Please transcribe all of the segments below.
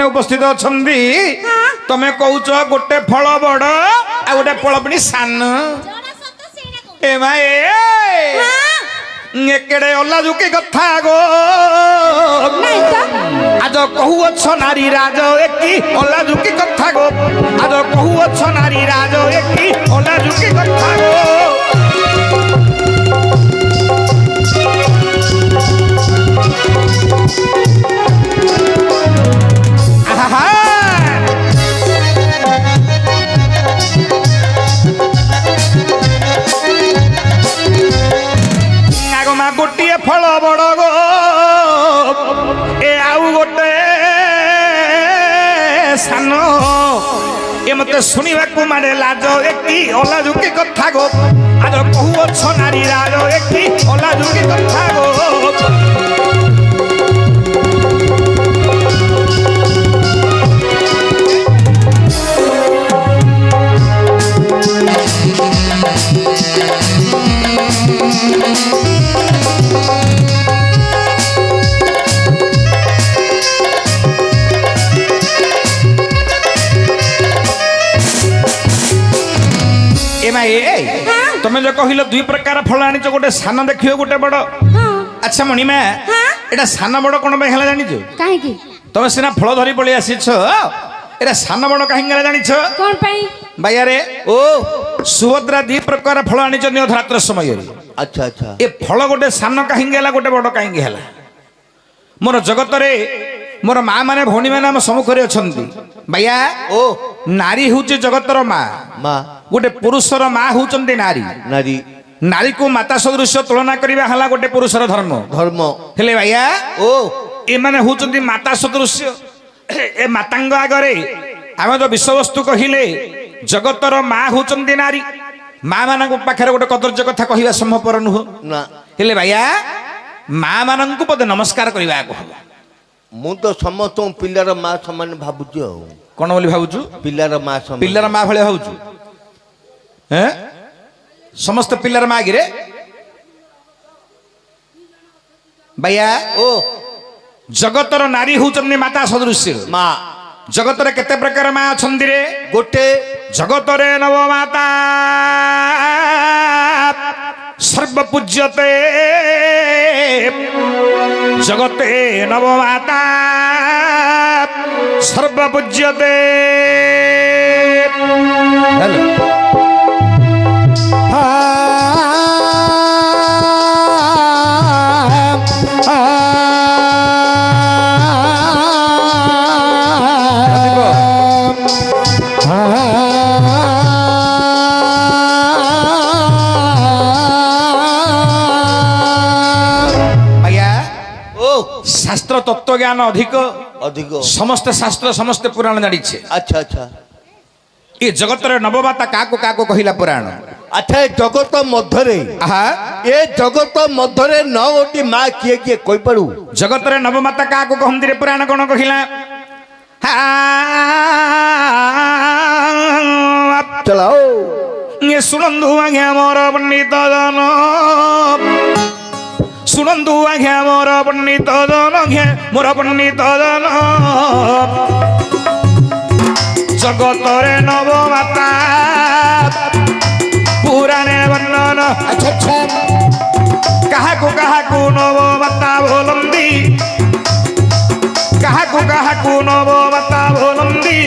उपस्थित अछंदी तमे कहूच गोटे फल बड़ आ गोटे फल पुनी सान ए माए एकेडे ओला जुकी कथा गो आज कहू अछ नारी राज एकी ओला जुकी कथा गो आज कहू अछ नारी राज एकी ओला जुकी कथा गो गोटे फल बड़ गो ए आउ गोटे सान ए मते सुनिबाकू मारे लाज एकी अलाजुकी कथा गो आज कहू अछ नारी राज एकी अलाजुकी कथा गो तुम जो कहल दुई प्रकार फल आनी गोटे सान देखियो गोटे बड़ अच्छा मणिमा एटा सान बड़ कौन जानी कहीं तुम सीना फल धरी पलि आसीछ एटा सान बड़ कहीं जानी कौन पाई भैया रे ओ सुभद्रा दुई प्रकार फल आनी अधरात्र समय अच्छा अच्छा ए फल गोटे सान कहीं गोटे बड़ कहीं मोर जगत रे मोर माँ माने भौणी मैंने आम सम्मुखें अच्छा भैया ओ नारी हूँ जगतर माँ माँ गोटे पुरुषर माँ होती नारी नारी नारी को माता सदृश तुलना करवा गोटे पुरुषर धर्म धर्म हेले भैया ओ ए माने होती माता सदृश ए मातांग आगरे आम जो विषयवस्तु कहले जगतर माँ होती नारी माँ मान पाखे गोटे कदर्य कथा कहवा संभवपर नुह ना हेले भैया माँ मान पदे नमस्कार करने को हम मु तो समस्त पिलार माँ समान भावुची कौन बोली भावुचु पिलार माँ समान पिलार माँ भाई भावुचु हैं समस्त पिलार माँ गिरे भैया ओ जगतर नारी होचंदी माता सदृश माँ जगतर केते प्रकार माँ अछंदी रे गोटे जगतरे नव माता सर्वपूज्यते जगते नवमाता सर्वपूज्यते शास्त्र तत्व ज्ञान अधिक अधिक समस्त शास्त्र समस्त पुराण जानी अच्छा अच्छा ये जगत नवमाता काको काको कहिला पुराण अच्छा जगत मध्यरे ए जगत मध्यरे न गोटी माँ किए किए कोई पड़ू जगत नवमाता काको कहंदी रे पुराण कौन कहिला चलाओ ये सुनंदु आज्ञा मोर पंडित जन सुनंदु आज्ञा मोर पंडित जन मोर पंडित जन जगतरे नवमाता पुराणे वर्णन अच्छा अच्छा काहाकू नवमाता बोलंदी काहाकू नवमाता बोलंदी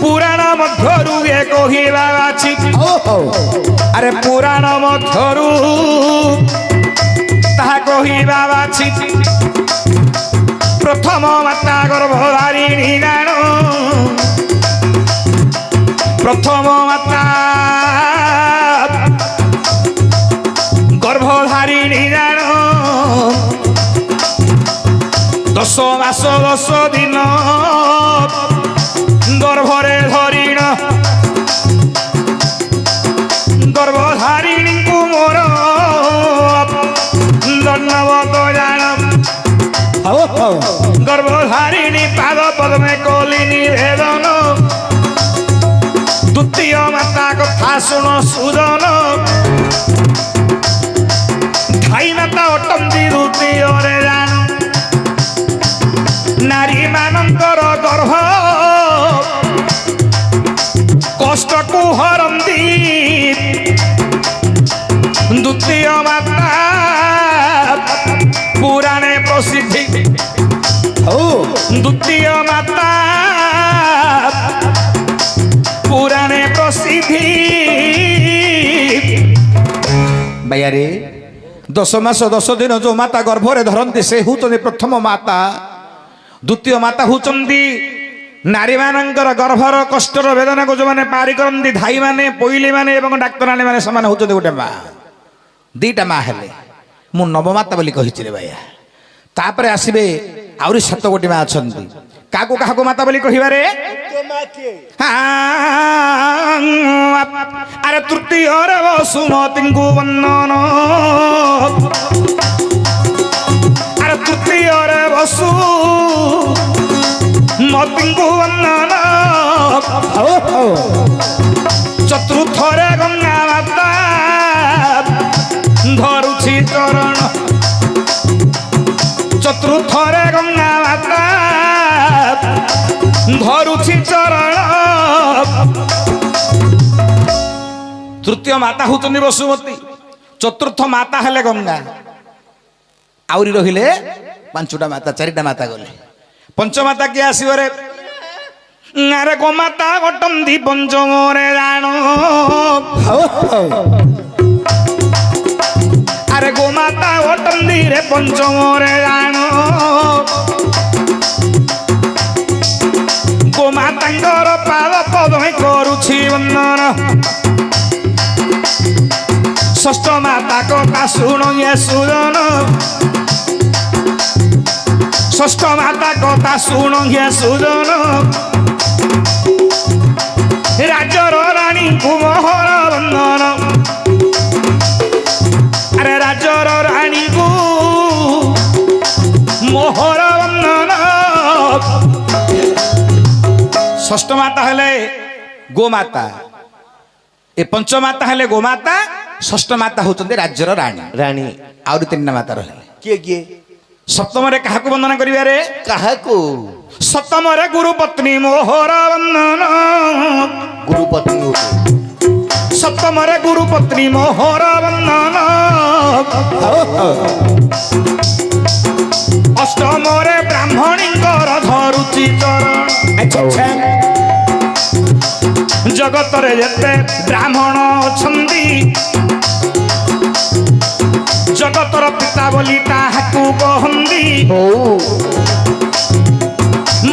पुराण मध्यरु ए कहिबा अछि अरे पुराण मध्यरु ताहा कहिबा अछि प्रथम माता गर्भधारिणी जान प्रथम माता गर्भधारिणी जान 10 मास 10 दिन गर्भरे धरिण गर्भधारिणी को मोर दंडवत जान गर्भधारिणी पाद पद्मे कली निवेदन द्वितीय माता कथा शुण सुजन धाई माता अटंती द्वितीय रे जान नारी ନାରୀ ମାନଙ୍କର ଗର୍ଭ କଷ୍ଟକୁ ହରନ୍ତି ଦ୍ୱିତୀୟ ମାତା ପୁରାଣେ ପ୍ରସିଦ୍ଧି ଦ୍ୱିତୀୟ ମାତା ପୁରାଣେ ପ୍ରସିଦ୍ଧି ବାୟାରେ 10 ମାସ 10 ଦିନ ଯୋଉ ମାତା ଗର୍ଭରେ ଧରନ୍ତି ସେ ହେଉଛନ୍ତି ପ୍ରଥମ ମାତା ଦ୍ୱିତୀୟ ମାତା ହେଉଛନ୍ତି ନାରୀମାନଙ୍କର ଗର୍ଭର କଷ୍ଟର ବେଦନାକୁ ଯେଉଁମାନେ ପାରି କରନ୍ତି ଧାଇମାନେ ପୋଇଲିମାନେ ଏବଂ ଡାକ୍ତରାଣୀମାନେ ସେମାନେ ହେଉଛନ୍ତି ଗୋଟେ ମା ଦୁଇଟା ମା ହେଲେ ମୁଁ ନବମାତା ବୋଲି କହିଛି ରେ ବାୟା ତାପରେ ଆସିବେ ଆହୁରି 7 ଗୋଟି ମା ଅଛନ୍ତି କାହାକୁ କାହାକୁ ମାତା ବୋଲି କହିବାରେ ଆରେ ତୃତୀୟରେ ବସୁମତୀଙ୍କୁ ବନ୍ଦନ ଆରେ ତୃତୀୟରେ ବସୁ ମତୀଙ୍କୁ ବନ୍ଦନ ଚତୁର୍ଥରେ ଗଙ୍ଗା ମାତା ଧରୁଛି ଚରଣ ଚତୁର୍ଥରେ ଗଙ୍ଗା ମାତା ଧରୁଛି ଚରଣ ତୃତୀୟ ମାତା ହେଉଛନ୍ତି ବସୁମତୀ ଚତୁର୍ଥ ମାତା ହେଲେ ଗଙ୍ଗା ଆହୁରି ରହିଲେ 5ଟା ମାତା 4ଟା ମାତା ଗଲେ ପଞ୍ଚମାତା କିଏ ଆସିବରେ ଆରେ ଗୋମାତା ଅଟନ୍ତି ପଞ୍ଚମରେ ଜାଣ ଆରେ ଗୋମାତା ଅଟନ୍ତି ରେ ପଞ୍ଚମରେ ଜାଣ ଗୋମାତାଙ୍କର ପାଦ ପଦ୍ମେ କରୁଛି ବନ୍ଦନ ଷଷ୍ଠ ମାତା କଥା ଶୁଣ ଏ ସୁଜନ ଷଷ୍ଠ ମାତା କଥା ଶୁଣ ଏ ସୁଜନ ରାଜର ରାଣୀଙ୍କୁ ମୋହର ବନ୍ଦନ ଆରେ ରାଜର ରାଣୀଙ୍କୁ ମୋହର ବନ୍ଦନ ଷଷ୍ଠ ମାତା ହେଲେ ଗୋମାତା ଏ ପଞ୍ଚମାତା ହେଲେ ଗୋମାତା ଷଷ୍ଠ ମାତା ହେଉଛନ୍ତି ରାଜ୍ୟର ରାଣୀ ରାଣୀ ଆହୁରି 3ଟା ମାତା ରହିଲେ କିଏ କିଏ ସପ୍ତମରେ କାହାକୁ ବନ୍ଦନା କରିବାରେ କାହାକୁ ସପ୍ତମରେ ଗୁରୁ ପତ୍ନୀ ମୋହର ବନ୍ଦନ ଗୁରୁପତ୍ନୀ ସପ୍ତମରେ ଗୁରୁ ପତ୍ନୀ ମୋହର ବନ୍ଦନ ଅଷ୍ଟମରେ ବ୍ରାହ୍ମଣୀଙ୍କର ଧରୁଛି ଚରଣ ଜଗତରେ ଯେତେ ବ୍ରାହ୍ମଣ ଅଛନ୍ତି ଜଗତର ପିତା ବୋଲି ତାହାକୁ କହନ୍ତି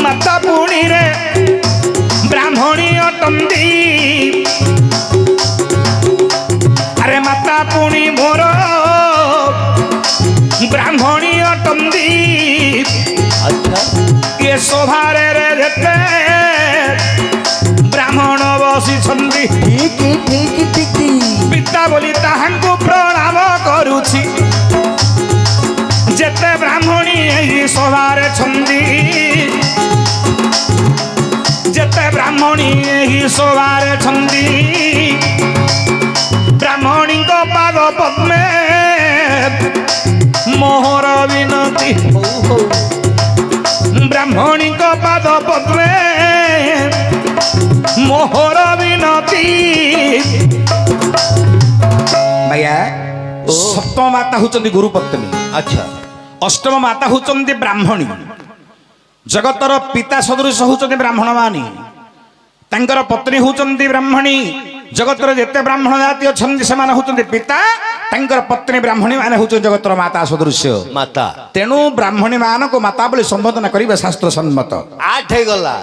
ମାତା ପୁଣୀରେ ବ୍ରାହ୍ମଣୀ ଅଟନ୍ତି ଆରେ ମାତା ପୁଣି ମୋର ବ୍ରାହ୍ମଣୀ ଅଟନ୍ତି ଏ ସଭାରେ ଯେତେ ବ୍ରାହ୍ମଣ ବସିଛନ୍ତି ପିତା ବୋଲି ତାହାଙ୍କୁ ପ୍ରଣାମ କରୁଛି ଯେତେ ବ୍ରାହ୍ମଣୀ ଏହି ସଭାରେ ଛନ୍ତି ଯେତେ ବ୍ରାହ୍ମଣୀ ଏହି ସଭାରେ ଛନ୍ତି ବ୍ରାହ୍ମଣୀଙ୍କ ପାଦ ପଦ୍ମେ ମୋହର ବିନତି ବ୍ରାହ୍ମଣୀଙ୍କ ପାଦ ପଦ୍ମେ ମୋହର ବିନତି ଭାଇଆ ସପ୍ତମ ମାତା ହେଉଛନ୍ତି ଗୁରୁପତ୍ନୀ ଆଚ୍ଛା ଅଷ୍ଟମ ମାତା ହେଉଛନ୍ତି ବ୍ରାହ୍ମଣୀ ଜଗତର ପିତା ସଦୃଶ ହେଉଛନ୍ତି ବ୍ରାହ୍ମଣ ମାନି ତାଙ୍କର ପତ୍ନୀ ହେଉଛନ୍ତି ବ୍ରାହ୍ମଣୀ ଜଗତର ଯେତେ ବ୍ରାହ୍ମଣ ଜାତି ଅଛନ୍ତି ସେମାନେ ହେଉଛନ୍ତି ପିତା ତାଙ୍କର ପତ୍ନୀ ବ୍ରାହ୍ମଣୀ ମାନେ ହେଉଛନ୍ତି ଜଗତର ମାତା ସଦୃଶ୍ୟ ମାତା ତେଣୁ ବ୍ରାହ୍ମଣୀ ମାନଙ୍କୁ ମାତା ବୋଲି ସମ୍ବୋଧନ କରିବା ଶାସ୍ତ୍ର ସମ୍ମତ 8 ହେଇଗଲା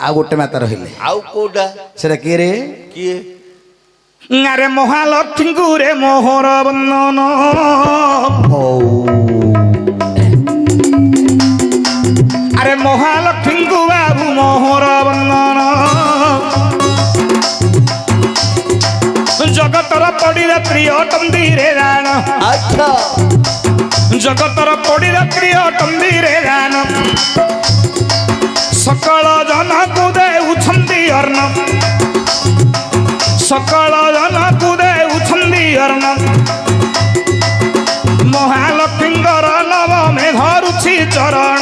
ଆଉ ଗୋଟେ ମାତା ରହିଲେ ଆଉ କୋଉଟା ସେଟା କିଏ ରେ କିଏ ଆରେ ମହାଲକ୍ଷ୍ମୀଙ୍କୁ ରେ ମୋହର ବନ୍ଦନ ଆରେ ମହାଲକ୍ଷ୍ମୀଙ୍କୁ ବାବୁ ମୋହର ବନ୍ଦନ ଜଗତର ପଡ଼ିଯାତ୍ରୀ ଅଟନ୍ତି ରେ ରାଣ ଆଚ୍ଛା ଜଗତର ପଡ଼ିଯାତ୍ରୀ ଅଟନ୍ତି ରେ ରାଣ ସକଳ ଜନକୁ ଦେଉଛନ୍ତି ଅର୍ଣ୍ଣ ସକଳ ଜନକୁ ଦେଉଛନ୍ତି ଅର୍ଣ୍ଣ ମହାଲକ୍ଷ୍ମୀଙ୍କର ନବମେ ଧରୁଛି ଚରଣ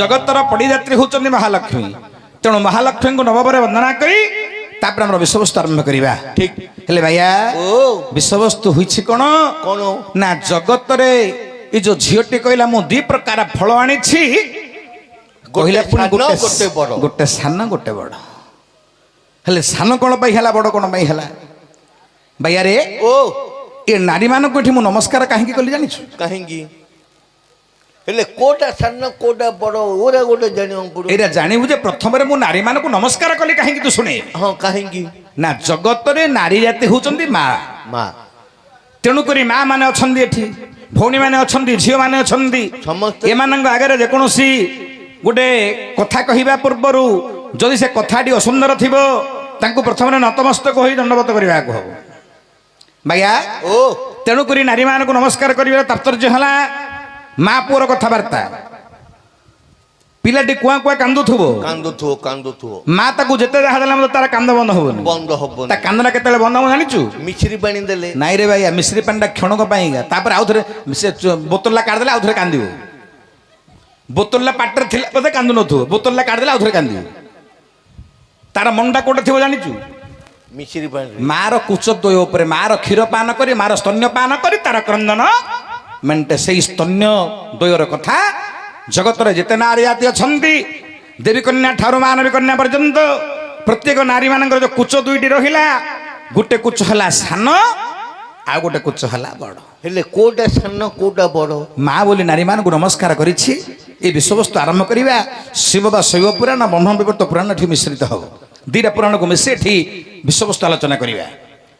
ଜଗତର ପଡ଼ିଯାତ୍ରୀ ହେଉଛନ୍ତି ମହାଲକ୍ଷ୍ମୀ। ତେଣୁ ମହାଲକ୍ଷ୍ମୀଙ୍କୁ ନବବରେ ବନ୍ଦନା କରି ତାପରେ ଆମର ବିଷୟବସ୍ତୁ ଆରମ୍ଭ କରିବା। ଠିକ। ହେଲେ ଭାଇଆ ଓ ବିଷୟବସ୍ତୁ ହୋଇଛି କ'ଣ କଣ ନା ଜଗତରେ ଏ ଯୋଉ ଝିଅଟି କହିଲା ମୁଁ ଦି ପ୍ରକାର ଫଳ ଆଣିଛି, କହିଲା ପୁଣି ଗୋଟେ ବଡ। ଗୋଟେ ସାନ ଗୋଟେ ବଡ। ହେଲେ ସାନ କ'ଣ ପାଇଁ ହେଲା, ବଡ କ'ଣ ପାଇଁ ହେଲା? ଭାଇଆରେ ଓ ଏ ନାରୀମାନଙ୍କୁ ଏଠି ମୁଁ ନମସ୍କାର କାହିଁକି କଲି ଜାଣିଛୁ? କାହିଁକି? ହେଲେ କୋଉଟା ସାନ କୋଉଟା ବଡ ଓରା ଗୋଟେ ଜାଣିବାକୁ ପଡିବ। ଏଇଟା ଜାଣିବୁ ଯେ ପ୍ରଥମରେ ମୁଁ ନାରୀମାନଙ୍କୁ ନମସ୍କାର କଲି କାହିଁକି ତୁ ଶୁଣେ। ହଁ କାହିଁକି? ନା ଜଗତରେ ନାରୀ ଜାତି ହଉଛନ୍ତି ମା। ମା ତେଣୁକରି ମା ମାନେ ଅଛନ୍ତି ଏଠି, ଭଉଣୀ ମାନେ ଅଛନ୍ତି, ଝିଅ ମାନେ ଅଛନ୍ତି। ସମସ୍ତେ ଏମାନଙ୍କ ଆଗରେ ଯେକୌଣସି ଗୋଟେ କଥା କହିବା ପୂର୍ବରୁ ଯଦି ସେ କଥାଟି ଅସୁନ୍ଦର ଥିବ ତାଙ୍କୁ ପ୍ରଥମରେ ନତମସ୍ତକ ହୋଇ ଦଣ୍ଡବତ କରିବାକୁ ହବ। ଭାଇଆ ଓ ତେଣୁକରି ନାରୀମାନଙ୍କୁ ନମସ୍କାର କରିବାର ତାତ୍ପର୍ଯ୍ୟ ହେଲା ମା ପୁଅର କଥାବାର୍ତ୍ତା। ପିଲାଟି କୁଆ କୁଆ କାନ୍ଦୁଥିବ, କାନ୍ଦୁଥିବ ମା ତାକୁ ଯେତେ ଯାହା ଦେଲା ମଧ୍ୟ ତାର କାନ୍ଦ ବନ୍ଦ ହବନି। ବନ୍ଦ ହବନି। ତା କାନ୍ଦଟା କେତେବେଳେ ବନ୍ଦ ହବ ଜାଣିଛୁ? ମିଶ୍ରି ପାଣି ଦେଲେ। ନାଇଁ ରେ ଭାଇଆ, ମିଶ୍ରି ପାଣିଟା କ୍ଷଣକ ପାଇଁକା, ତାପରେ ଆଉ ଥରେ ସେ ବୋତଲଟା କାଢିଦେଲେ ଆଉ ଥରେ କାନ୍ଦିବ। ବୋତଲଟା ପାଟିରେ ଥିଲା ବୋଧେ କାନ୍ଦୁ ନଥିବ, ବୋତଲଟା କାଢିଦେଲେ ଆଉ ଥରେ କାନ୍ଦିବ। ତାର ମନଟା କୋଉଟା ଥିବ ଜାଣିଛୁ? ମିଶ୍ରି ପାଣି। ମାର କୁଚଦ୍ୱୟ ଉପରେ, ମାର କ୍ଷୀର ପାନ କରି, ମାର ସ୍ତନ୍ୟ ପାନ କରି ତାର କ୍ରନ୍ଦନ ମେଣ୍ଟେ। ସେଇ ସ୍ତନ୍ୟ ଦ୍ୱୟର କଥା ଜଗତରେ ଯେତେ ନାରୀ ଜାତି ଅଛନ୍ତି, ଦେବୀ କନ୍ୟା ଠାରୁ ମାନବୀ କନ୍ୟା ପର୍ଯ୍ୟନ୍ତ ପ୍ରତ୍ୟେକ ନାରୀ ମାନଙ୍କର ଯୋଉ କୁଚ ଦୁଇଟି ରହିଲା, ଗୋଟେ କୁଚ ହେଲା ସାନ, ଆଉ ଗୋଟେ କୁଚ ହେଲା ବଡ। ହେଲେ କୋଉଟା ସାନ କୋଉଟା ବଡ? ମା ବୋଲି ନାରୀମାନଙ୍କୁ ନମସ୍କାର କରିଛି। ଏ ବିଷୟବସ୍ତୁ ଆରମ୍ଭ କରିବା। ଶିବ ବା ଶୈବ ପୁରାଣ, ବ୍ରହ୍ମ ବିବର୍ତ୍ତ ପୁରାଣ ଏଠି ମିଶ୍ରିତ ହବ। ଦିଟା ପୁରାଣକୁ ମିଶି ଏଠି ବିଷୟବସ୍ତୁ ଆଲୋଚନା କରିବା।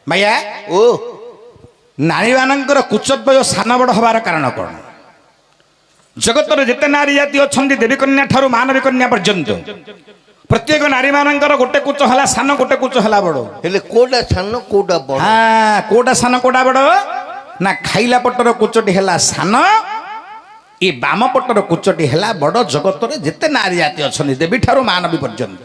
ଭାଇଆ ଓ ନାରୀମାନଙ୍କର କୁଚଦ୍ୱୟ ସାନ ବଡ ହବାର କାରଣ କ'ଣ? ଜଗତରେ ଯେତେ ନାରୀ ଜାତି ଅଛନ୍ତି, ଦେବୀ କନ୍ୟା ଠାରୁ ମାନବୀ କନ୍ୟା ପର୍ଯ୍ୟନ୍ତ ପ୍ରତ୍ୟେକ ନାରୀମାନଙ୍କର ଗୋଟେ କୁଚ ହେଲା ସାନ, ଗୋଟେ କୁଚ ହେଲା ବଡ। ହେଲେ କୋଉଟା ସାନ କୋଉଟା ବଡ? ହଁ, କୋଉଟା ସାନ କୋଉଟା ବଡ? ନା ଖାଇଲା ପଟର କୁଚଟି ହେଲା ସାନ, ଏ ବାମ ପଟର କୁଚଟି ହେଲା ବଡ। ଜଗତରେ ଯେତେ ନାରୀ ଜାତି ଅଛନ୍ତି ଦେବୀ ଠାରୁ ମାନବୀ ପର୍ଯ୍ୟନ୍ତ।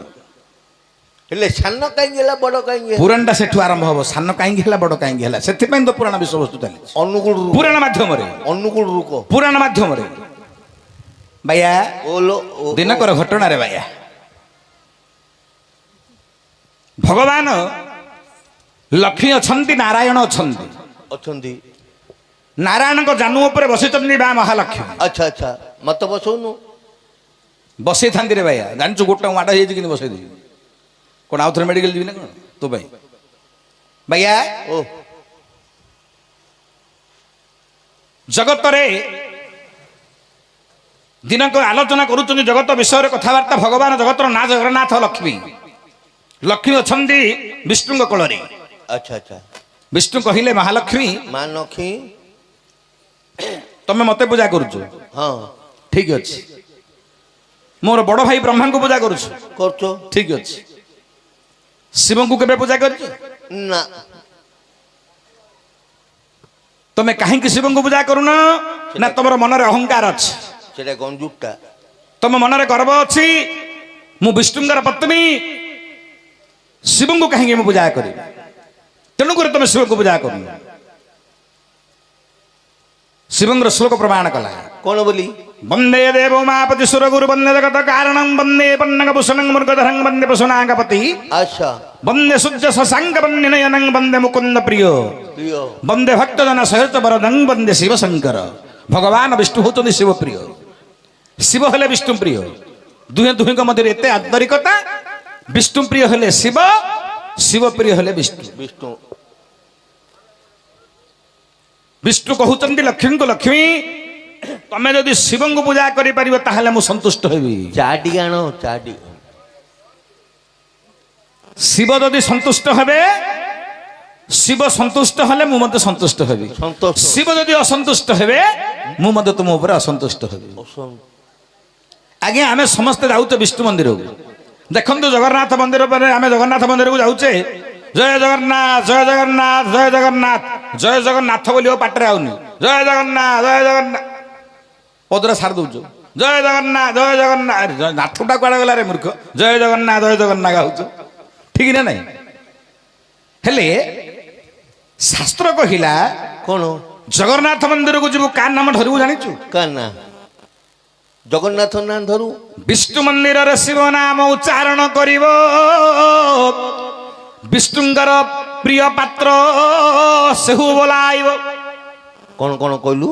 ହେଲେ ସାନ କାହିଁକି ହେଲା ବଡ କାହିଁକି? ପୁରାଣଟା ସେଠୁ ଆରମ୍ଭ ହବ। ସାନ କାହିଁକି ହେଲା, ବଡ କାହିଁକି ହେଲା, ସେଥିପାଇଁ ତ ପୁରାଣ ବିଷୟବସ୍ତୁ ଚାଲିଛି। ଅନୁଗୁଳ ପୁରାଣ ମାଧ୍ୟମରେ, ଅନୁଗୁଳ ରୁକ ପୁରାଣ ମାଧ୍ୟମରେ। ବାୟା ଓଲୋ ଦିନକର ଘଟଣାରେ ବାୟା ଭଗବାନ ଲକ୍ଷ୍ମୀ ଅଛନ୍ତି, ନାରାୟଣ ଅଛନ୍ତି। ଅଛନ୍ତି। ନାରାୟଣଙ୍କ ଜାନୁ ଉପରେ ବସିଛନ୍ତି ବା ମହାଲକ୍ଷ୍ମୀ। ଆଚ୍ଛା ଆଚ୍ଛା ମତେ ବସଉନୁ। ବସେଇଥାନ୍ତି ରେ ଭାଇଆ, ଜାଣିଛୁ ଗୋଟେ ମାଡ଼ ହେଇଯାଇଛି କିନ୍ତୁ ବସେଇଦେବି। କ'ଣ ଆଉ ଥରେ ମେଡ଼ିକାଲ ଯିବି ନା କ'ଣ ତୋ ପାଇଁ? ଭାଇଆ ଓ ଜଗତରେ ଦିନକ ଆଲୋଚନା କରୁଛନ୍ତି, ଜଗତ ବିଷୟରେ କଥାବାର୍ତ୍ତା। ଭଗବାନ ଜଗତର ନାଁ ଜଗନ୍ନାଥ ଲକ୍ଷ୍ମୀ। ଲକ୍ଷ୍ମୀ ଅଛନ୍ତି ବିଷ୍ଣୁଙ୍କ କୋଳରେ। ଆଚ୍ଛା ଆଚ୍ଛା ବିଷ୍ଣୁ କହିଲେ ମହାଲକ୍ଷ୍ମୀ ମା ଲକ୍ଷ୍ମୀ ତମେ ମତେ ପୂଜା କରୁଛ, ହଁ ଠିକ ଅଛି। ମୋର ବଡ ଭାଇ ବ୍ରହ୍ମାଙ୍କୁ ପୂଜା କରୁଛୁ, କରୁଛ ଠିକ ଅଛି। ଶିବଙ୍କୁ କେବେ ପୂଜା କରିଛ? ନା। ତମେ କାହିଁକି ଶିବଙ୍କୁ ପୂଜା କରୁନ? ନା ତମର ମନରେ ଅହଙ୍କାର ଅଛି, ସେଟା ଗଞ୍ଜୁଟା। ତମ ମନରେ ଗର୍ବ ଅଛି, ମୁଁ ବିଷ୍ଣୁଙ୍କର ପତ୍ନୀ, ଶିବଙ୍କୁ କାହିଁକି ମୁଁ ପୂଜା କରିବି? ତେଣୁକରି ତମେ ଶିବଙ୍କୁ ପୂଜା କରୁନ। ଶିବଙ୍କର ଶ୍ଲୋକ ପ୍ରମାଣ କଲା। କଣ ବୋଲି? ବନ୍ଦେ ଦେବ ଉମାପତି ସୁର ଗୁରୁ ବନ୍ଦେ ଜଗତ କାरणं ବନ୍ଦେ ପନ୍ନଗ ଭୂଷଣଂ ମୃଗଧରଂ ବନ୍ଦେ ପଶୁନାଗପତି ଆଚ୍ଛା ବନ୍ଦେ ସୂର୍ଯ୍ୟ ଶଶାଙ୍କ ବନ୍ଦେ ନୟନଂ ବନ୍ଦେ ମୁକୁନ୍ଦ ପ୍ରିୟ ପ୍ରିୟ ବନ୍ଦେ ଭକ୍ତଜନ ସହିତ ବରଦଂ ବନ୍ଦେ ଶିବ ଶଙ୍କର। ଭଗବାନ ବିଷ୍ଣୁ ହେଉଛନ୍ତି ଶିବ ପ୍ରିୟ, ଶିବ ହେଲେ ବିଷ୍ଣୁ ପ୍ରିୟ। ଦୁହେଁ ଦୁହିଁଙ୍କ ମଧ୍ୟରେ ଏତେ ଆନ୍ତରିକତା। ବିଷ୍ଣୁ ପ୍ରିୟ ହେଲେ ଶିବ, ଶିବ ପ୍ରିୟ ହେଲେ ବିଷ୍ଣୁ। ବିଷ୍ଣୁ ବିଷ୍ଣୁ କହୁଛନ୍ତି ଲକ୍ଷ୍ମୀଙ୍କୁ, ଲକ୍ଷ୍ମୀ ତମେ ଯଦି ଶିବଙ୍କୁ ପୂଜା କରିପାରିବ ତାହେଲେ ମୁଁ ସନ୍ତୁଷ୍ଟ ହେବି। ଚା ଟିକେ ଆଣ, ଚା ଟିକେ। ଶିବ ଯଦି ସନ୍ତୁଷ୍ଟ ହେବେ, ଶିବ ସନ୍ତୁଷ୍ଟ ହେଲେ ମୁଁ ମଧ୍ୟ ସନ୍ତୁଷ୍ଟ ହେବି। ସନ୍ତୋଷ ଶିବ ଯଦି ଅସନ୍ତୁଷ୍ଟ ହେବେ, ମୁଁ ମଧ୍ୟ ତୁମ ଉପରେ ଅସନ୍ତୁଷ୍ଟ ହେବି। ଆଜ୍ଞା ଆମେ ସମସ୍ତେ ଯାଉଛେ ବିଷ୍ଣୁ ମନ୍ଦିରକୁ। ଦେଖନ୍ତୁ ଜଗନ୍ନାଥ ମନ୍ଦିର ପରେ ଆମେ ଜଗନ୍ନାଥ ମନ୍ଦିରକୁ ଯାଉଛେ, ଜୟ ଜଗନ୍ନାଥ ଜୟ ଜଗନ୍ନାଥ ଜୟ ଜଗନ୍ନାଥ ଜୟ ଜଗନ୍ନାଥ ବୋଲି ପାଟିରେ ଆଉନି। ଜୟ ଜଗନ୍ନାଥ ଜୟ ଜଗନ୍ନାଥ ପଦରେ ସାରି ଦଉଛୁ। ଜୟ ଜଗନ୍ନାଥ ଜୟ ଜଗନ୍ନାଥ, ନାଥଟା କୁଆଡେ ଗଲା ରେ ମୂର୍ଖ? ଜୟ ଜଗନ୍ନାଥ ଜୟ ଜଗନ୍ନାଥ ଗାଉଛ, ଠିକ ନା ନାଇଁ? ହେଲେ ଶାସ୍ତ୍ର କହିଲା କଣ? ଜଗନ୍ନାଥ ମନ୍ଦିରକୁ ଯିବୁ, କାହା ନାମ ଧରିବୁ ଜାଣିଛୁ? କାନା ଜଗନ୍ନାଥ ନାଁ ଧରୁ ବିଷ୍ଣୁ ମନ୍ଦିରରେ ଶିବ ନାମ ଉଚ୍ଚାରଣ କରିବ। ବିଷ୍ଣୁଙ୍କର ପ୍ରିୟ ପାତ୍ର ସେହୁ ବୋଲାଇବ। କଣ କଣ କହିଲୁ?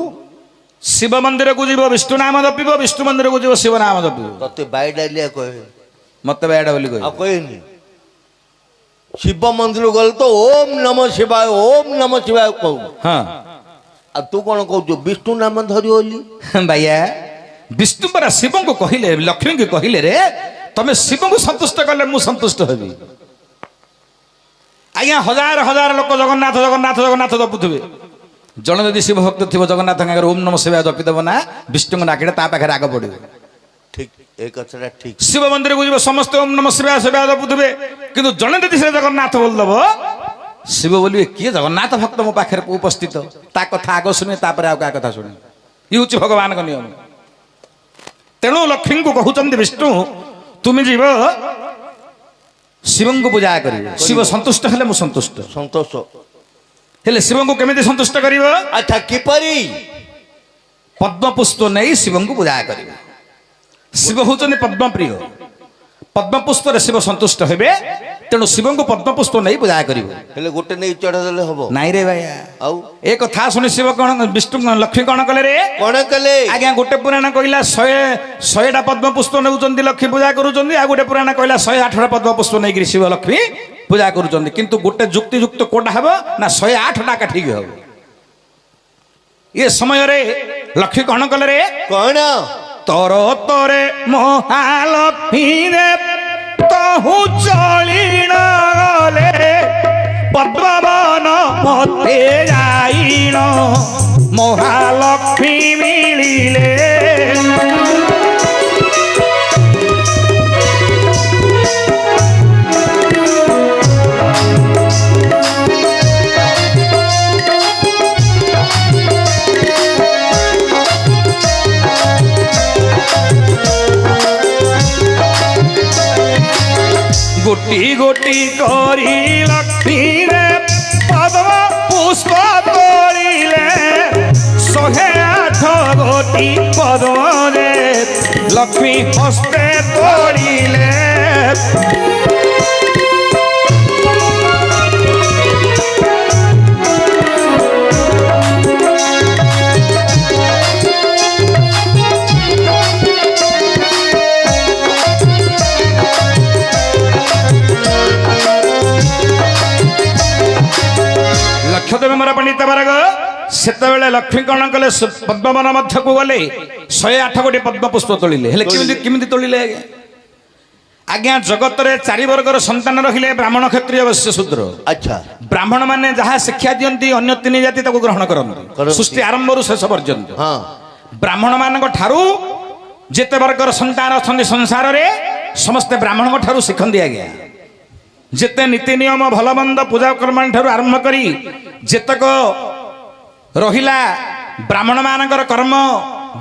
ଶିବ ମନ୍ଦିରକୁ ଯିବ ବିଷ୍ଣୁ ନାମ ଜପିବ, ବିଷ୍ଣୁ ମନ୍ଦିରକୁ ଯିବ ଶିବ ନାମ ଜପିବ। ତତେ ବାଇଡାଲିଆ କହେ ମତେ ବେଡ ବୋଲି ଆଉ କହିବ। କହେନି। ଶିବ ମନ୍ଦିର ଗଲେ ତ ଓମ୍ ନମ ଶିବାୟ ଓମ୍ ନମ ଶିବାୟ କହୁ। ହଁ ଆଉ ତୁ କଣ କହୁଛୁ ବିଷ୍ଣୁ ନାମ ଧରି ବୋଲି? ବାଇଆ ବିଷ୍ଣୁ ପରା ଶିବଙ୍କୁ କହିଲେ, ଲକ୍ଷ୍ମୀଙ୍କୁ କହିଲେ ରେ ତମେ ଶିବଙ୍କୁ ସନ୍ତୁଷ୍ଟ କଲେ ମୁଁ ସନ୍ତୁଷ୍ଟ ହେବି। ଆଜ୍ଞା ହଜାର ହଜାର ଲୋକ ଜଗନ୍ନାଥ ଜଗନ୍ନାଥ ଜଗନ୍ନାଥ ଜପୁଥିବେ, ଜଣେ ଯଦି ଶିବ ଭକ୍ତ ଥିବ ଜଗନ୍ନାଥଙ୍କ ଆଗରେ ଓମ୍ ନମ ଶିବାୟ ଜପିଦେବ ନା ବିଷ୍ଣୁଙ୍କ ଡାକିଲେ ତା ପାଖରେ ଆଗ ପଡିବ। ଠିକ ଏ କଥାଟା ଠିକ। ଶିବ ମନ୍ଦିରକୁ ଯିବ ସମସ୍ତେ ଓମ୍ ନମ ଶିବାୟ ଶିବାୟ ଜପୁଥିବେ, କିନ୍ତୁ ଜଣେ ଯଦି ସେ ଜଗନ୍ନାଥ ବୋଲିଦେବ ଶିବ ବୋଲିବେ କିଏ ଜଗନ୍ନାଥ ଭକ୍ତ ମୋ ପାଖରେ ଉପସ୍ଥିତ, ତା କଥା ଆଗ ଶୁଣିବେ ତାପରେ ଆଉ କାହା କଥା ଶୁଣିବେ। ଇଏ ହେଉଛି ଭଗବାନଙ୍କ ନିୟମ। ତେଣୁ ଲକ୍ଷ୍ମୀଙ୍କୁ କହୁଛନ୍ତି ବିଷ୍ଣୁ ତୁମେ ଯିବ ଶିବଙ୍କୁ ପୂଜା କରିବ, ଶିବ ସନ୍ତୁଷ୍ଟ ହେଲେ ମୁଁ ସନ୍ତୁଷ୍ଟ। ସନ୍ତୋଷ। ହେଲେ ଶିବଙ୍କୁ କେମିତି ସନ୍ତୁଷ୍ଟ କରିବ? ଆଚ୍ଛା କିପରି? ପଦ୍ମପୁଷ୍ପ ନେଇ ଶିବଙ୍କୁ ପୂଜା କରିବ। ଶିବ ହଉଛନ୍ତି ପଦ୍ମପ୍ରିୟ, ପଦ୍ମପୁଷ୍ପରେ ଶିବ ସନ୍ତୁଷ୍ଟ ହେବେ, ତେଣୁ ଶିବଙ୍କୁ ପଦ୍ମପୁଷ୍ପ ନେଇ ପୂଜା କରିବ। ହେଲେ ଗୋଟେ ନେଇ ଚଢା ଦେଲେ ହବ? ନାଇଁ ରେ ଭାଇଆ, ଆଉ ଏ କଥା ଶୁଣି ଶିବ କଣ ବିଷ୍ଣୁ ଲକ୍ଷ୍ମୀ କଣ କଲେ ରେ? କଣ କଲେ? ଆଜ୍ଞା ଗୋଟେ ପୁରାଣ କହିଲା 100ଟା ପଦ୍ମପୁଷ୍ପ ନେଉଛନ୍ତି ଲକ୍ଷ୍ମୀ ପୂଜା କରୁଛନ୍ତି, ଆଉ ଗୋଟେ ପୁରାଣ କହିଲା 108ଟା ପଦ୍ମପୁଷ୍ପ ନେଇକିରି ଶିବ ଲକ୍ଷ୍ମୀ ପୂଜା କରୁଛନ୍ତି। କିନ୍ତୁ ଗୋଟେ ଯୁକ୍ତିଯୁକ୍ତ କୋଉଟା ହବ ନା 108ଟା ଏକା ଠିକ ହବ। ଏ ସମୟରେ ଲକ୍ଷ୍ମୀ କଣ କଲେ ରେ? କଣ? ତୋର ତୋରେ ମହାଲକ୍ଷ୍ମୀ ରେ ତହୁ ଚଳିଣ ଗଲେ ପଦ୍ମବନ ମତେ ଯାଇଣ ମହାଲକ୍ଷ୍ମୀ ମିଳିଲେ। ଗୋଟି ଗୋଟି କରି ଲକ୍ଷ୍ମୀରେ ପଦ୍ମ ପୁଷ୍ପ ତୋଳିଲେ, 108 ଗୋଟି ପଦ୍ମରେ ଲକ୍ଷ୍ମୀ ହସ୍ତେ ତୋଳିଲେ। ଲକ୍ଷ୍ୟଦେବ ମୋର ପଣ୍ଡିତ ବର୍ଗ ସେତେବେଳେ ଲକ୍ଷ୍ମୀ କଣ କଲେ? ପଦ୍ମବନ ମଧ୍ୟକୁ ଗଲେ 108 ଗୋଟି ପଦ୍ମ ପୁଷ୍ପ ତୋଳିଲେ। ହେଲେ କେମିତି ତୋଳିଲେ? ଆଜ୍ଞା ଜଗତରେ 4 ବର୍ଗର ସନ୍ତାନ ରହିଲେ, ବ୍ରାହ୍ମଣ କ୍ଷତ୍ରିୟ ବୈଶ୍ୟ ଶୂଦ୍ର। ଆଚ୍ଛା ବ୍ରାହ୍ମଣ ମାନେ ଯାହା ଶିକ୍ଷା ଦିଅନ୍ତି ଅନ୍ୟ 3 ଜାତି ତାକୁ ଗ୍ରହଣ କରନ୍ତି ସୃଷ୍ଟି ଆରମ୍ଭରୁ ଶେଷ ପର୍ଯ୍ୟନ୍ତ। ହଁ ବ୍ରାହ୍ମଣ ମାନଙ୍କ ଠାରୁ ଯେତେ ବର୍ଗର ସନ୍ତାନ ଅଛନ୍ତି ସଂସାରରେ ସମସ୍ତେ ବ୍ରାହ୍ମଣଙ୍କ ଠାରୁ ଶିଖନ୍ତି। ଆଜ୍ଞା ଯେତେ ନୀତି ନିୟମ ଭଲ ମନ୍ଦ ପୂଜା କର୍ମ ଠାରୁ ଆରମ୍ଭ କରି ଯେତକ ରହିଲା ବ୍ରାହ୍ମଣ ମାନଙ୍କର କର୍ମ,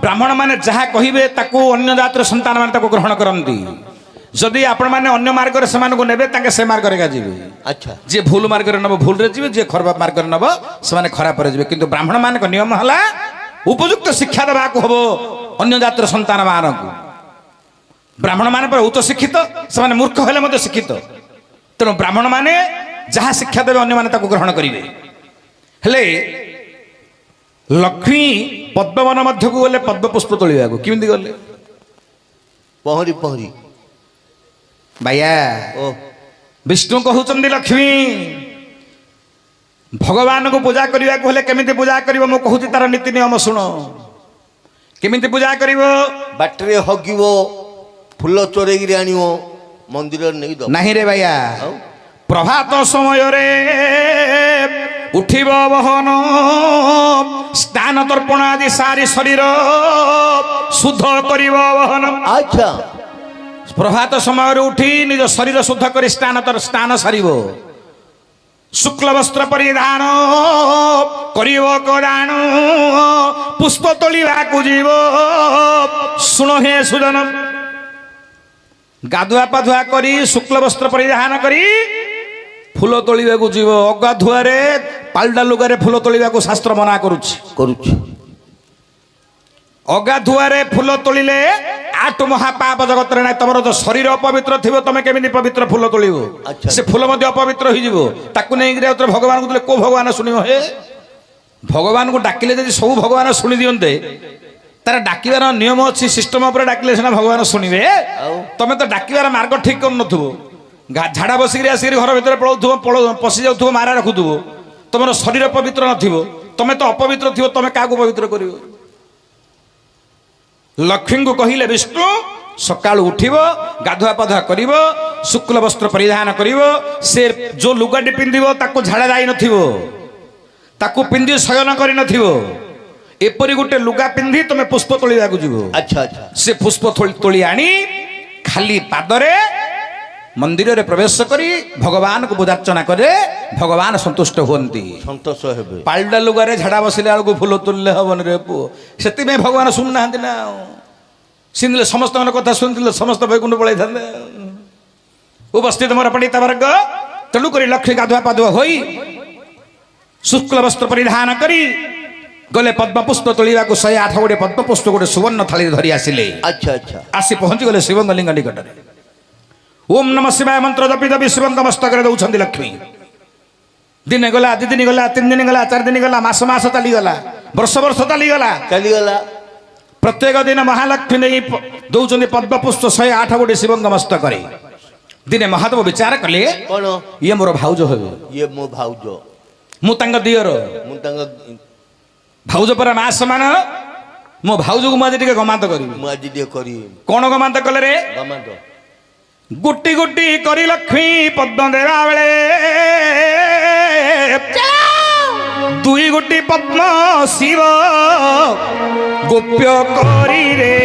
ବ୍ରାହ୍ମଣ ମାନେ ଯାହା କହିବେ ତାକୁ ଅନ୍ୟ ଜାତିର ସନ୍ତାନ ମାନେ ତାକୁ ଗ୍ରହଣ କରନ୍ତି। ଯଦି ଆପଣ ମାନେ ଅନ୍ୟ ମାର୍ଗରେ ସେମାନଙ୍କୁ ନେବେ ତାଙ୍କେ ସେ ମାର୍ଗରେ ଯିବେ। ଆଚ୍ଛା ଯିଏ ଭୁଲ ମାର୍ଗରେ ନେବ ଭୁଲରେ ଯିବେ, ଯିଏ ଖରାପ ମାର୍ଗରେ ନେବ ସେମାନେ ଖରାପରେ ଯିବେ। କିନ୍ତୁ ବ୍ରାହ୍ମଣ ମାନଙ୍କ ନିୟମ ହେଲା ଉପଯୁକ୍ତ ଶିକ୍ଷା ଦେବାକୁ ହବ ଅନ୍ୟ ଜାତିର ସନ୍ତାନ ମାନଙ୍କୁ। ବ୍ରାହ୍ମଣ ମାନେ ଉଚ୍ଚ ଶିକ୍ଷିତ, ସେମାନେ ମୂର୍ଖ ହେଲେ ମଧ୍ୟ ଶିକ୍ଷିତ, ତେଣୁ ବ୍ରାହ୍ମଣ ମାନେ ଯାହା ଶିକ୍ଷା ଦେବେ ଅନ୍ୟମାନେ ତାକୁ ଗ୍ରହଣ କରିବେ। ହେଲେ ଲକ୍ଷ୍ମୀ ପଦ୍ମବନ ମଧ୍ୟକୁ ଗଲେ ପଦ୍ମପୁଷ୍ପ ତୋଳିବାକୁ। କେମିତି ଗଲେ? ପହଁରି ପହଁରି। ବାୟା ଓ ବିଷ୍ଣୁ କହୁଛନ୍ତି ଲକ୍ଷ୍ମୀ ଭଗବାନଙ୍କୁ ପୂଜା କରିବାକୁ ହେଲେ କେମିତି ପୂଜା କରିବ ମୁଁ କହୁଛି ତାର ନୀତି ନିୟମ ଶୁଣ। କେମିତି ପୂଜା କରିବ? ବାଟରେ ହଗିବ, ଫୁଲ ଚୋରେଇକିରି ଆଣିବ, ମନ୍ଦିରରେ ନେଇ ଦବ ନାହିଁ ରେ ବାୟା। ଆଉ ପ୍ରଭାତ ସମୟରେ ଉଠିବ ବହନ, ସ୍ନାନ ତର୍ପଣ ଆଦି ସାରି ଶରୀର ଶୁଦ୍ଧ କରିବ ବହନ। ଆଚ୍ଛା ପ୍ରଭାତ ସମୟରେ ଉଠି ନିଜ ଶରୀର ଶୁଦ୍ଧ କରି ସ୍ନାନ ସାରିବ, ଶୁକ୍ଳ ବସ୍ତ୍ର ପରିଧାନ କରିବ କରାଣ, ପୁଷ୍ପ ତୋଳିବାକୁ ଯିବ। ଶୁଣ ହେ ସୁଜନ, ଗାଧୁଆ ପାଧୁଆ କରି ଶୁକ୍ଳ ବସ୍ତ୍ର ପରିଧାନ କରି ଫୁଲ ତୋଳିବାକୁ ଯିବ। ଅଗାଧୁଆରେ ପାଲଟା ଲୁଗାରେ ଫୁଲ ତୋଳିବାକୁ ଶାସ୍ତ୍ର ମନା କରୁଛି। ଅଗାଧୁଆରେ ଫୁଲ ତୋଳିଲେ ଆଠୁ ମହାପାପ ଜଗତରେ ନାହିଁ। ତମର ଯୋଉ ଶରୀର ଅପବିତ୍ର ଥିବ ତମେ କେମିତି ପବିତ୍ର ଫୁଲ ତୋଳିବ? ଆଚ୍ଛା। ସେ ଫୁଲ ମଧ୍ୟ ଅପବିତ୍ର ହେଇଯିବ। ତାକୁ ନେଇକିରି ଆଉ ଥରେ ଭଗବାନଙ୍କୁ ଦେଲେ କୋଉ ଭଗବାନ ଶୁଣିବ? ହେ ଭଗବାନଙ୍କୁ ଡାକିଲେ ଯଦି ସବୁ ଭଗବାନ ଶୁଣି ଦିଅନ୍ତେ, ତାର ଡାକିବାର ନିୟମ ଅଛି, ସିଷ୍ଟମ ଉପରେ ଡାକିଲେ ସିନା ଭଗବାନ ଶୁଣିବେ। ତମେ ତ ଡାକିବାର ମାର୍ଗ ଠିକ କରୁନଥିବ। ଝାଡା ବସିକିରି ଆସିକିରି ଘର ଭିତରେ ପଶି ଯାଉଥିବ, ମାରା ରଖୁଥିବ। ତମର ଶରୀର ପବିତ୍ର ନଥିବ, ତମେ ତ ଅପବିତ୍ର ଥିବ, ତମେ କାହାକୁ ପବିତ୍ର କରିବ? ଲକ୍ଷ୍ମୀଙ୍କୁ କହିଲେ ବିଷ୍ଣୁ ସକାଳୁ ଉଠିବ, ଗାଧୁଆ ପାଧୁଆ କରିବ, ଶୁକ୍ଳ ବସ୍ତ୍ର ପରିଧାନ କରିବ। ସେ ଯୋଉ ଲୁଗାଟି ପିନ୍ଧିବ ତାକୁ ଝାଡ଼ା ଯାଇନଥିବ, ତାକୁ ପିନ୍ଧି ଶୟନ କରିନଥିବ। ଏପରି ଗୋଟେ ଲୁଗା ପିନ୍ଧି ତମେ ପୁଷ୍ପ ତୋଳିବାକୁ ଯିବ। ଆଚ୍ଛା ଆଚ୍ଛା। ସେ ପୁଷ୍ପ ତୋଳି ଆଣି ଖାଲି ପାଦରେ ମନ୍ଦିରରେ ପ୍ରବେଶ କରି ଭଗବାନଙ୍କୁ ପୂଜାର୍ଚ୍ଚନା କରେ, ଭଗବାନ ସନ୍ତୁଷ୍ଟ ହୁଅନ୍ତି। ସନ୍ତୋଷ ହେବେ। ପାଲଟା ଲୁଗାରେ ଝାଡ଼ା ବସିଲା ବେଳକୁ ଫୁଲ ତୁଲିଲେ ହବନି ରେ ପୁଅ। ସେଥିପାଇଁ ଭଗବାନ ଶୁଣୁନାହାନ୍ତି ନା। ଶୁଣିଲେ ସମସ୍ତଙ୍କର କଥା ଶୁଣିଥିଲେ ସମସ୍ତ ବୈକୁଣ୍ଠ ପଳେଇଥାନ୍ତେ। ଉପସ୍ଥିତ ମୋର ପଣ୍ଡିତ ବର୍ଗ, ତେଣୁକରି ଲକ୍ଷ୍ମୀ ଗାଧୁଆ ପାଧୁଆ ହୋଇ ଶୁକ୍ଳ ବସ୍ତ୍ର ପରିଧାନ କରି ଗଲେ ପଦ୍ମପୁଷ୍ପ ତୋଳିବାକୁ। 108 ଗୋଟି ପଦ୍ମପୁଷ୍ପ ଗୋଟେ ସୁବର୍ଣ୍ଣ ଥାଳିରେ ଧରି ଆସିଲେ। ଆଚ୍ଛା ଆଚ୍ଛା। ଆସି ପହଞ୍ଚି ଗଲେ ଶିବଙ୍କ ଲିଙ୍ଗ ନିକଟରେ। ଓମ୍ ନମଃ ଶିବାୟ ମନ୍ତ୍ର ଜପି ଜପି ଶିବଙ୍କ ମସ୍ତକରେ ଦଉଛନ୍ତି ଲକ୍ଷ୍ମୀ। ଦିନେ ଗଲା, 2 ଦିନ ଗଲା, 3 ଦିନ ଗଲା, 4 ଦିନ ଗଲା, ମାସ ମାସ ଚାଲିଗଲା, ବର୍ଷ ବର୍ଷ ଚାଲିଗଲା। ପ୍ରତ୍ୟେକ ଦିନ ମହାଲକ୍ଷ୍ମୀ ନେଇ ଦଉଛନ୍ତି ପଦ୍ମପୁଷ୍ପ 108 ଗୋଟି ଶିବଙ୍କ ମସ୍ତକରେ। ଦିନେ ମହାଦେବ ବିଚାର କଲେ, କଣ? ଇଏ ମୋର ଭାଉଜ ହେବେ। ଇଏ ମୋ ଭାଉଜ, ମୁଁ ତାଙ୍କ ଦିଅର। ମୁଁ ତାଙ୍କ ଭାଉଜ ପରା ମା ସମାନ। ମୋ ଭାଉଜକୁ ମୁଁ ଆଜି ଟିକେ ଗମାନ୍ତ କରିବି। ମୁଁ ଆଜି ଟିକେ କରିବି। କଣ ଗମାନ୍ତ କଲେ ରେ? ଗମାନ୍ତ। ଗୋଟି ଗୋଟି କରି ଲକ୍ଷ୍ମୀ ପଦ୍ମ ଦେବା ବେଳେ 2 ଗୋଟି ପଦ୍ମ ଶିବ ଗୋପ୍ୟ କରିରେ।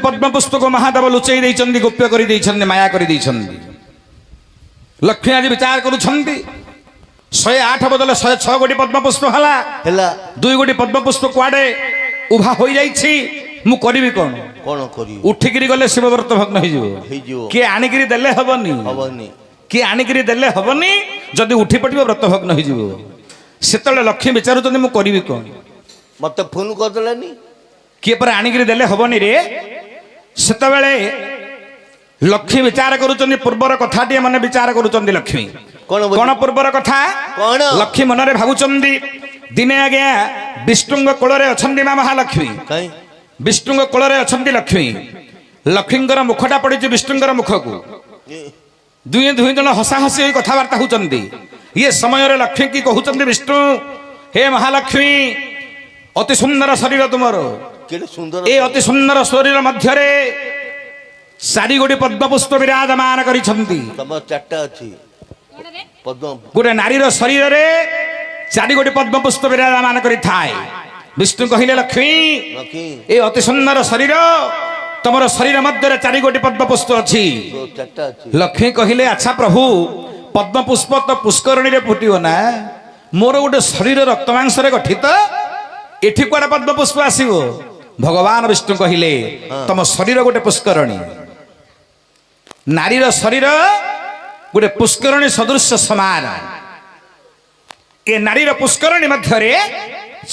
ପଦ୍ମ ପୁଷ୍ପକୁ ମହାଦେବ ଲୁଚେଇ ଦେଇଛନ୍ତି, ଗୋପ୍ୟ କରି ଦେଇଛନ୍ତି, ମାୟା କରି ଦେଇଛନ୍ତି। ଲକ୍ଷ୍ମୀ ଆଜି ବିଚାର କରୁଛନ୍ତି, 108 ବଦলে 106 ଗୋଟି ପଦ୍ମ ପୁଷ୍ପ ହେଲା। 2 ଗୋଟି ପଦ୍ମ ପୁଷ୍ପ କୁଆଡେ ଉଭା ହୋଇଯାଇଛି। ମୁଁ କରିବି କଣ? କଣ କରିବି? ଉଠିକିରି ଗଲେ ଶିବ ବ୍ରତ ଭଗ୍ନ ହେଇଯିବ। କିଏ ଆଣିକିରି ଦେଲେ ହବନି, କିଏ ଆଣିକିରି ଦେଲେ ହବନି। ଯଦି ଉଠି ପଡିବ ବ୍ରତ ଭଗ୍ନ ହେଇଯିବ। ସେତେବେଳେ ଲକ୍ଷ୍ମୀ ବିଚାରୁଛନ୍ତି ମୁଁ କରିବି କଣ? ମତେ ଫୋନ କରିଦେଲାନି। କିଏ ପରେ ଆଣିକିରି ଦେଲେ ହବନି ରେ। ସେତେବେଳେ ଲକ୍ଷ୍ମୀ ବିଚାର କରୁଛନ୍ତି, ପୂର୍ବର କଥାଟିଏ ମନେ ବିଚାର କରୁଛନ୍ତି ଲକ୍ଷ୍ମୀ। କଣ ପୂର୍ବର କଥା? ଲକ୍ଷ୍ମୀ ମନରେ ଭାବୁଛନ୍ତି, ଦିନେ ଆଜ୍ଞା ବିଷ୍ଣୁଙ୍କ କୋଳରେ ଅଛନ୍ତି ମା ମହାଲକ୍ଷ୍ମୀ। ବିଷ୍ଣୁଙ୍କ କୋଳରେ ଅଛନ୍ତି ଲକ୍ଷ୍ମୀ। ଲକ୍ଷ୍ମୀଙ୍କର ମୁଖଟା ପଡିଛି ବିଷ୍ଣୁଙ୍କର ମୁଖକୁ। ଦୁଇ ଜଣ ହସା ହସି ହୋଇ କଥାବାର୍ତ୍ତା ହଉଛନ୍ତି। ଇଏ ସମୟରେ ଲକ୍ଷ୍ମୀ କି କହୁଛନ୍ତି, ବିଷ୍ଣୁ ହେ ମହାଲକ୍ଷ୍ମୀ, ଅତି ସୁନ୍ଦର ଶରୀର ତୁମର। ଏ ଅତି ସୁନ୍ଦର ଶରୀର ମଧ୍ୟରେ 4 ଗୋଟି ପଦ୍ମପୁଷ୍ପ ବିରାଜମାନ କରିଛନ୍ତି। ଗୋଟେ ନାରୀର ଶରୀରରେ 4 ଗୋଟି ପଦ୍ମପୁଷ୍ପ ବିରାଜମାନ କରିଥାଏ। ବିଷ୍ଣୁ କହିଲେ, ଲକ୍ଷ୍ମୀ ଏ ଅତି ସୁନ୍ଦର ଶରୀର, ତମର ଶରୀର ମଧ୍ୟରେ 4 ଗୋଟି ପଦ୍ମପୁଷ୍ପ ଅଛି। ଲକ୍ଷ୍ମୀ କହିଲେ, ଆଚ୍ଛା ପ୍ରଭୁ, ପଦ୍ମପୁଷ୍ପ ତ ପୁଷ୍କରଣୀରେ ଫୁଟିବ ନା, ମୋର ଗୋଟେ ଶରୀର ରକ୍ତ ମାଂସରେ ଗଠିତ, ଏଠି କୁଆଡେ ପଦ୍ମପୁଷ୍ପ ଆସିବ? ଭଗବାନ ବିଷ୍ଣୁ କହିଲେ, ତମ ଶରୀର ଗୋଟେ ପୁଷ୍କରଣୀ। ନାରୀର ଶରୀର ଗୋଟେ ପୁଷ୍କରଣୀ ସଦୃଶ ସମାନ। ଏ ନାରୀର ପୁଷ୍କରଣୀ ମଧ୍ୟରେ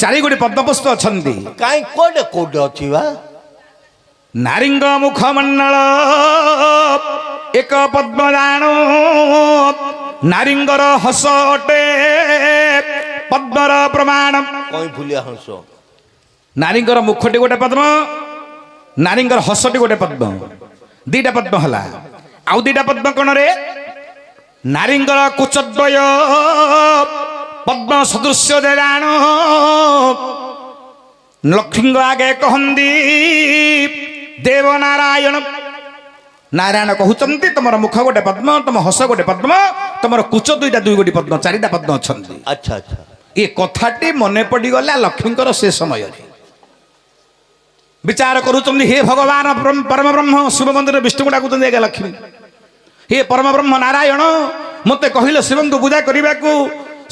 4 ଗୋଟି ପଦ୍ମପୁଷ୍ପ ଅଛନ୍ତି। କାଇଁ କୋଉଠି ଅଛି ବା? ନାରୀଙ୍କ ମୁଖମଣ୍ଡଳ ଏକ ପଦ୍ମଦାନ, ନାରୀଙ୍କର ହସ ଅଟେ ପଦ୍ମର ପ୍ରମାଣ। କଇଁ ଫୁଲିଆ ହସ। ନାରୀଙ୍କର ମୁଖଟି ଗୋଟେ ପଦ୍ମ, ନାରୀଙ୍କର ହସଟି ଗୋଟେ ପଦ୍ମ। 2ଟା ପଦ୍ମ ହେଲା। ଆଉ 2ଟା ପଦ୍ମ କଣରେ? ନାରୀଙ୍କର କୁଚଦ୍ବୟ ପଦ୍ମ ସଦୃଶ୍ୟ ଦେଲାଣ। ଲକ୍ଷ୍ମୀଙ୍କ ଆଗେ କହନ୍ତି ଦେବ ନାରାୟଣ। ନାରାୟଣ କହୁଛନ୍ତି, ତମର ମୁଖ ଗୋଟେ ପଦ୍ମ, ତମ ହସ ଗୋଟେ ପଦ୍ମ, ତମର କୁଚ 2 ଗୋଟି ପଦ୍ମ, 4ଟା ପଦ୍ମ ଅଛନ୍ତି। ଆଚ୍ଛା ଆଚ୍ଛା। ଏ କଥାଟି ମନେ ପଡିଗଲା ଲକ୍ଷ୍ମୀଙ୍କର ସେ ସମୟରେ। ବିଚାର କରୁଛନ୍ତି, ହେ ଭଗବାନ ପରମ ବ୍ରହ୍ମ, ଶିବ ମନ୍ଦିର ବିଷ୍ଣୁକୁ ଡାକୁଛନ୍ତି ଆଜ୍ଞା ଲକ୍ଷ୍ମୀ। ହେ ପରମ ବ୍ରହ୍ମ ନାରାୟଣ, ମତେ କହିଲେ ଶିବଙ୍କୁ ପୂଜା କରିବାକୁ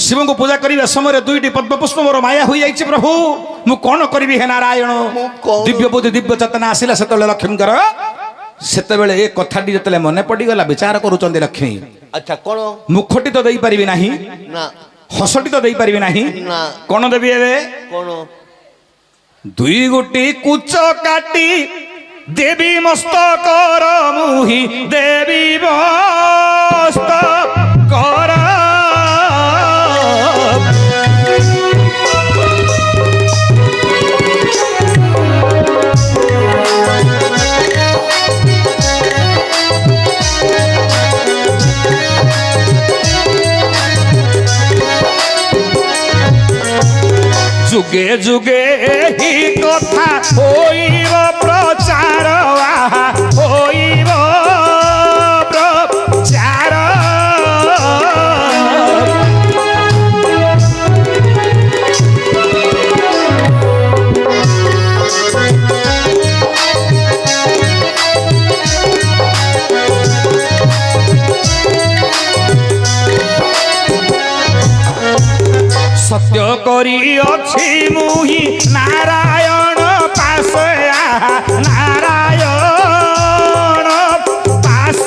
ଶିବଙ୍କୁ ପୂଜା କରିବା ସମୟରେ ଦୁଇଟି ପଦ୍ମପୁଷ୍ପ ମୋର ମାୟା ହୋଇଯାଇଛି ପ୍ରଭୁ ମୁଁ କଣ କରିବି ହେ ନାରାୟଣ ଦିବ୍ୟ ବୁଦ୍ଧି ଦିବ୍ୟ ଚେତନା ଆସିଲା ସେତେବେଳେ ଲକ୍ଷ୍ମୀଙ୍କର ସେତେବେଳେ ଏ କଥାଟି ଯେତେବେଳେ ମନେ ପଡ଼ିଗଲା ବିଚାର କରୁଛନ୍ତି ଲକ୍ଷ୍ମୀ ଆଚ୍ଛା କଣ ମୁଖଟି ତ ଦେଇପାରିବି ନାହିଁ ନା ହସଟି ତ ଦେଇପାରିବି ନାହିଁ ନା କଣ ଦେବି ଏବେ କଣ ଦୁଇ ଗୋଟି କୁଚ କାଟି ଦେବୀ ମସ୍ତକର ମୁହି ଦେବୀ ମସ୍ତକର যুগে যুগে হি কথা হইব প্রচার হইব প্রচার সত্য করিଅছি মুহি নারায়ণ পাশ নারায়ণ পাশ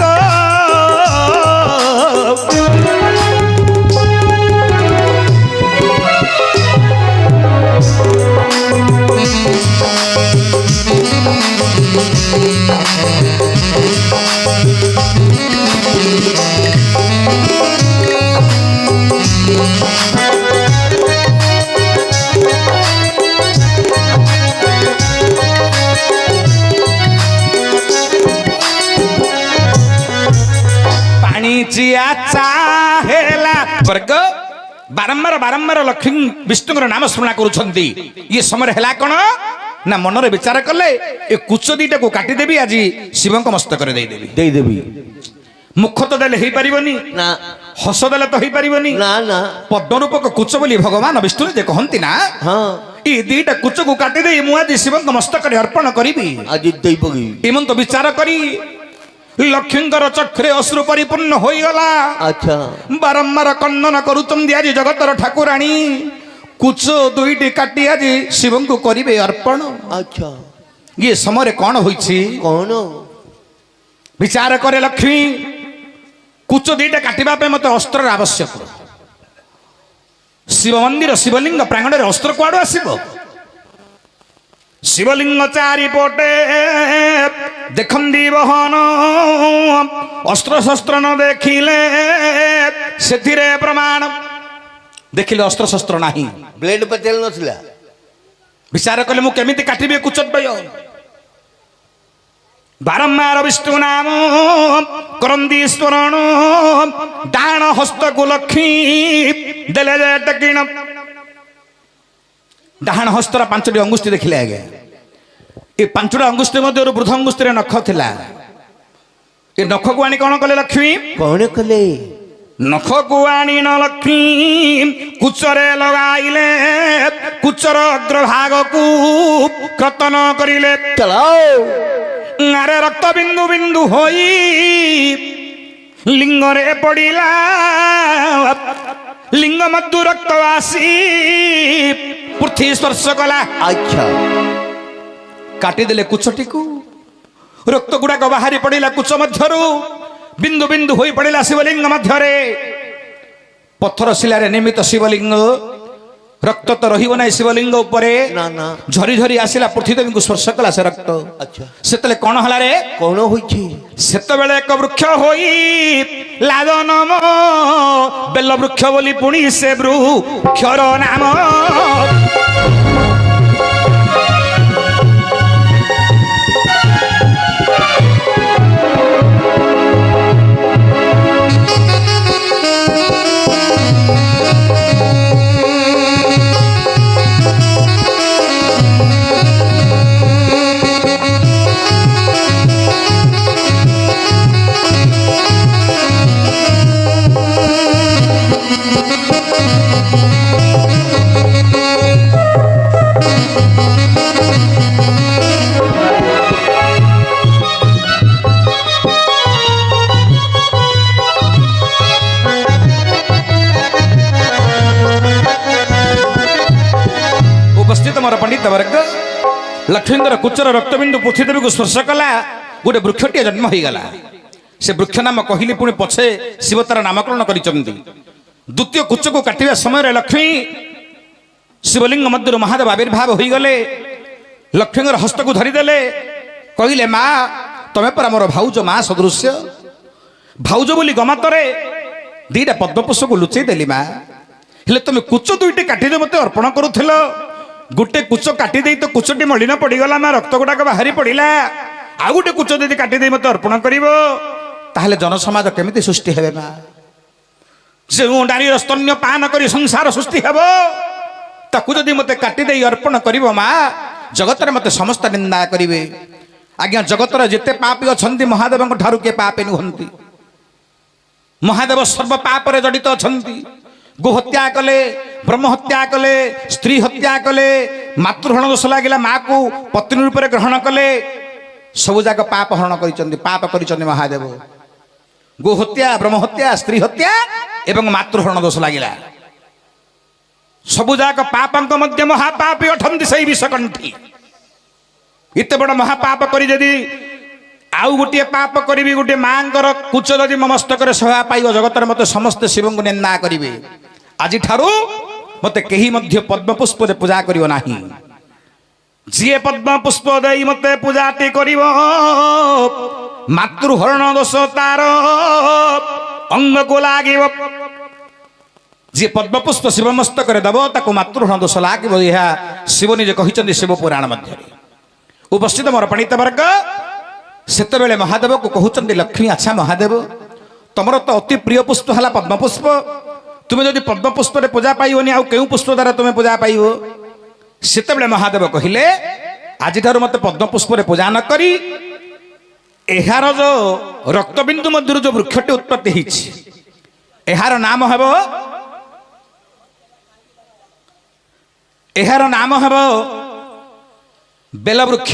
ଚିଆ ଚାହେଲା ବର୍ଗ ବାରମ୍ବାର ବାରମ୍ବାର ଲକ୍ଷ୍ମୀ ବିଷ୍ଣୁଙ୍କର ନାମ ସ୍ମରଣ କରୁଛନ୍ତି ଇଏ ସମୟରେ ହେଲା କଣ ନା ମନରେ ବିଚାର କଲେ ଏ କୁଚ ଦିଟାକୁ କାଟିଦେବି ଆଜି ଶିବଙ୍କ ମସ୍ତକରେ ଦେଇଦେବି ମୁଖ ତ ଦେଲେ ହେଇପାରିବନି ନା ହସ ଦେଲେ ତ ହେଇପାରିବନି ନା ନା ପଦ୍ମରୂପକ କୁଚ ବୋଲି ଭଗବାନ ବିଷ୍ଣୁ ଯେ କହନ୍ତି ନା ହଁ ଏ ଦିଟା କୁଚକୁ କାଟିଦେଇ ମୁଁ ଆଜି ଶିବଙ୍କ ମସ୍ତକରେ ଅର୍ପଣ କରିବି ଆଜି ଦେଇ ପକେଇବି ଏମନ୍ତ ବିଚାର କରି ଲକ୍ଷ୍ମୀଙ୍କର ଚକ୍ଷୁରେ ଅଶ୍ରୁ ପରିପୂର୍ଣ୍ଣ ହୋଇଗଲା ଆଚ୍ଛା ବାରମ୍ବାର କନ୍ଦନ କରୁଛନ୍ତି ଆଜି ଜଗତର ଠାକୁରାଣୀ କୁଚ ଦୁଇଟି କାଟି ଆଜି ଶିବଙ୍କୁ କରିବେ ଅର୍ପଣ ଆଚ୍ଛା ଇଏ ସମୟରେ କଣ ହୋଇଛି କଣ ବିଚାର କରେ ଲକ୍ଷ୍ମୀ କୁଚ ଦିଟା କାଟିବା ପାଇଁ ମତେ ଅସ୍ତ୍ରର ଆବଶ୍ୟକ ଶିବ ମନ୍ଦିର ଶିବଲିଙ୍ଗ ପ୍ରାଙ୍ଗଣରେ ଅସ୍ତ୍ର କୁଆଡୁ ଆସିବ ଶିବଲିଙ୍ଗ ଚାରିପଟେ ଦେଖନ୍ତି ବହନ ଅସ୍ତ୍ର ଶସ୍ତ୍ର ନ ଦେଖିଲେ ସେଥିରେ ପ୍ରମାଣ ଦେଖିଲେ ଅସ୍ତ୍ର ଶସ୍ତ୍ର ନାହିଁ ବ୍ଲେଡ୍ ପେଟେଲ ନଥିଲା ବିଚାର କଲେ ମୁଁ କେମିତି କାଟିବି କୁଚଦ୍ବୟ ବାରମ୍ବାର ବିଷ୍ଣୁ ନାମ କରନ୍ତି ସ୍ମରଣ ଡାହାଣ ହସ୍ତକୁ ଲକ୍ଷ୍ମୀ ଦେଲେ ଯେ ଟକିଣ ଡାହାଣ ହସ୍ତର 5ଟି ଅଙ୍ଗୁଷ୍ଠି ଦେଖିଲେ ଆଜ୍ଞା ଏ 5ଟା ଅଙ୍ଗୁଷ୍ଠି ମଧ୍ୟରୁ ବୃଦ୍ଧ ଅଙ୍ଗୁଷ୍ଠିରେ ନଖ ଥିଲା ଏ ନଖକୁ ଆଣି କଣ କଲେ ଲକ୍ଷ୍ମୀ କଣ କଲେ ନଖକୁ ଆଣି ନ ଲକ୍ଷ୍ମୀ କୁଚରେ ଲଗାଇଲେ କୁଚର ଅଗ୍ରଭାଗକୁ କର୍ତ୍ତନ କରିଲେ ଚଲାଓ ଆରେ ରକ୍ତ ବିନ୍ଦୁ ବିନ୍ଦୁ ହୋଇ ଲିଙ୍ଗରେ ପଡ଼ିଲା ଲିଙ୍ଗ ମଧ୍ୟରୁ ରକ୍ତ ଆସି ପୃଥ୍ୱୀ ସ୍ପର୍ଶ କଲା ଆଚ୍ଛା କାଟିଦେଲେ କୁଚଟିକୁ ରକ୍ତ ଗୁଡାକ ବାହାରି ପଡ଼ିଲା କୁଚ ମଧ୍ୟରୁ ବିନ୍ଦୁ ବିନ୍ଦୁ ହୋଇ ପଡ଼ିଲା ଶିବଲିଙ୍ଗ ମଧ୍ୟରେ ପଥର ଶିଳାରେ ନିର୍ମିତ ଶିବଲିଙ୍ଗ ରକ୍ତ ତ ରହିବ ନାହିଁ ଶିବଲିଙ୍ଗ ଉପରେ ନା ନା ଝରି ଝରି ଆସିଲା ପୃଥ୍ୱୀଦେବୀଙ୍କୁ ସ୍ପର୍ଶ କଲା ସେ ରକ୍ତ ଆଚ୍ଛା ସେତେବେଳେ କଣ ହେଲା ରେ କଣ ହୋଇଛି ସେତେବେଳେ ଏକ ବୃକ୍ଷ ହୋଇ ଲାଦନମ ବେଲ ବୃକ୍ଷ ବୋଲି ପୁଣି ସେ ବୃକ୍ଷର ନାମ ଲକ୍ଷ୍ମୀଙ୍କର କୁଚର ରକ୍ତବିନ୍ଦୁ ପୃଥିବୀକୁ ସ୍ପର୍ଶ କଲା, ଗୋଟେ ବୃକ୍ଷଟିଏ ଜନ୍ମ ହୋଇଗଲା। ସେ ବୃକ୍ଷ ନାମ କହିଲି, ପୁଣି ପଛେ ଶିବ ତାର ନାମକରଣ କରିଛନ୍ତି। ଦ୍ୱିତୀୟ କୁଚକୁ କାଟିବା ସମୟରେ ଲକ୍ଷ୍ମୀ ଶିବଲିଙ୍ଗ ମଧ୍ୟରୁ ମହାଦେବ ଆବିର୍ଭାବ ହୋଇଗଲେ। ଲକ୍ଷ୍ମୀଙ୍କର ହସ୍ତକୁ ଧରିଦେଲେ, କହିଲେ ମା ତମେ ପରା ମୋର ଭାଉଜ, ମା ସଦୃଶ୍ୟ। ଭାଉଜ ବୋଲି ଗମାତରେ ଦିଟା ପଦ୍ମପୁଷ୍ପକୁ ଲୁଚେଇ ଦେଲି ମା। ହେଲେ ତମେ କୁଚ ଦୁଇଟି କାଟିଦେଇ ମୋତେ ଅର୍ପଣ କରୁଥିଲ। ଗୋଟେ କୁଚ କାଟିଦେଇ ତ କୁଚଟି ମଳିନ ପଡ଼ିଗଲା ମା, ରକ୍ତ ଗୁଡ଼ାକ ବାହାରି ପଡ଼ିଲା। ଆଉ ଗୋଟେ କୁଚ ଯଦି କାଟିଦେଇ ମୋତେ ଅର୍ପଣ କରିବ, ତାହେଲେ ଜନସମାଜ କେମିତି ସୃଷ୍ଟି ହେବେ ମା? ଯେଉଁ ନାରୀର ସ୍ତନ୍ୟ ପାନ କରି ସଂସାର ସୃଷ୍ଟି ହେବ, ତାକୁ ଯଦି ମୋତେ କାଟିଦେଇ ଅର୍ପଣ କରିବ ମା, ଜଗତରେ ମୋତେ ସମସ୍ତ ନିନ୍ଦା କରିବେ। ଆଜ୍ଞା, ଜଗତର ଯେତେ ପାପୀ ଅଛନ୍ତି ମହାଦେବଙ୍କ ଠାରୁ କିଏ ପାପୀ ନୁହନ୍ତି। ମହାଦେବ ସର୍ବ ପାପରେ ଜଡ଼ିତ ଅଛନ୍ତି। ଗೋ ହତ୍ୟା କଲେ, ବ୍ରହ୍ମ ହତ୍ୟା କଲେ, ସ୍ତ୍ରୀ ହତ୍ୟା କଲେ, ମାତୃହରଣ ଦୋଷ ଲାଗିଲା, ମାକୁ ପତ୍ନୀ ରୂପରେ ଗ୍ରହଣ କଲେ, ସବୁ ଯାକ ପାପ ହରଣ କରିଛନ୍ତି, ପାପ କରିଛନ୍ତି ମହାଦେବ। ଗೋ ହତ୍ୟା, ବ୍ରହ୍ମ ହତ୍ୟା, ସ୍ତ୍ରୀ ହତ୍ୟା ଏବଂ ମାତୃହରଣ ଦୋଷ ଲାଗିଲା। ସବୁ ଯାକ ପାପଙ୍କ ମଧ୍ୟ ମହାପାପୀ ଅଟନ୍ତି ସେଇ ବିଷକଣ୍ଠୀ। ଏତେ ବଡ଼ ମହାପାପ କରି ଯଦି ଆଉ ଗୋଟିଏ ପାପ କରିବି, ଗୋଟିଏ ମାଙ୍କର କୁଚ ଯଦି ମୋ ମସ୍ତକରେ ଶୋଭା ପାଇବ, ଜଗତରେ ମୋତେ ସମସ୍ତେ ଶିବଙ୍କୁ ନିନ୍ଦା କରିବେ। ଆଜିଠାରୁ ମୋତେ କେହି ମଧ୍ୟ ପଦ୍ମପୁଷ୍ପରେ ପୂଜା କରିବ ନାହିଁ। ଯିଏ ପଦ୍ମପୁଷ୍ପ ଦେଇ ମୋତେ ପୂଜାଟି କରିବ, ମାତୃହରଣ ଦୋଷ ତାର ଅଙ୍ଗକୁ ଲାଗିବ। ଯିଏ ପଦ୍ମପୁଷ୍ପ ଶିବ ମସ୍ତକରେ ଦେବ, ତାକୁ ମାତୃହରଣ ଦୋଷ ଲାଗିବ। ଏହା ଶିବ ନିଜେ କହିଛନ୍ତି ଶିବ ପୁରାଣ ମଧ୍ୟରେ। ଉପସ୍ଥିତ ମୋର ପଣ୍ଡିତ ବର୍ଗ, ସେତେବେଳେ ମହାଦେବକୁ କହୁଛନ୍ତି ଲକ୍ଷ୍ମୀ, ଆଚ୍ଛା ମହାଦେବ, ତମର ତ ଅତି ପ୍ରିୟ ପୁଷ୍ପ ହେଲା ପଦ୍ମପୁଷ୍ପ। ତୁମେ ଯଦି ପଦ୍ମପୁଷ୍ପରେ ପୂଜା ପାଇବନି, ଆଉ କେଉଁ ପୁଷ୍ପ ଦ୍ୱାରା ତୁମେ ପୂଜା ପାଇବ? ସେତେବେଳେ ମହାଦେବ କହିଲେ, ଆଜିଠାରୁ ମୋତେ ପଦ୍ମପୁଷ୍ପରେ ପୂଜା ନ କରି ଏହାର ଯୋଉ ରକ୍ତବିନ୍ଦୁ ମଧ୍ୟରୁ ଯୋଉ ବୃକ୍ଷଟି ଉତ୍ପତ୍ତି ହେଇଛି, ଏହାର ନାମ ହେବ ବେଲବୃକ୍ଷ।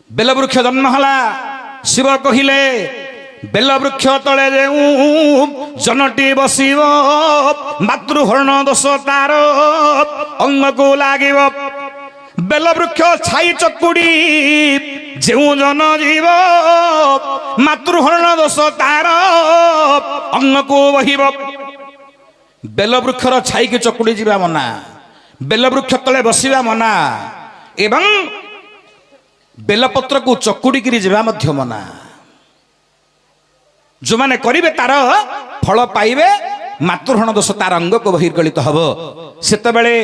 ବେଲବୃକ୍ଷ ଜନ୍ମ ହେଲା। ଶିବ କହିଲେ, ବେଲବୃକ୍ଷ ତଳେ ଯେଉଁ ଜନଟି ବସିବ, ମାତୃହରଣ ଦୋଷ ତାର ଅଙ୍ଗକୁ ଲାଗିବ। ବେଲବୃକ୍ଷ ଛାଇ ଚକୁଡ଼ି ଯେଉଁ ଜନ ଯିବ, ମାତୃହରଣ ଦୋଷ ତାର ଅଙ୍ଗକୁ ବହିବ। ବେଲବୃକ୍ଷର ଛାଇକି ଚକୁଡ଼ି ଯିବା ମନା, ବେଲବୃକ୍ଷ ତଳେ ବସିବା ମନା, ଏବଂ ବେଲପତ୍ରକୁ ଚକୁଡ଼ିକିରି ଯିବା ମଧ୍ୟ ମନା। ଯେଉଁମାନେ କରିବେ ତାର ଫଳ ପାଇବେ, ମାତୃହରଣ ଦୋଷ ତାର ଅଙ୍ଗକୁ ବହିର୍ଗଳିତ ହେବ। ସେତେବେଳେ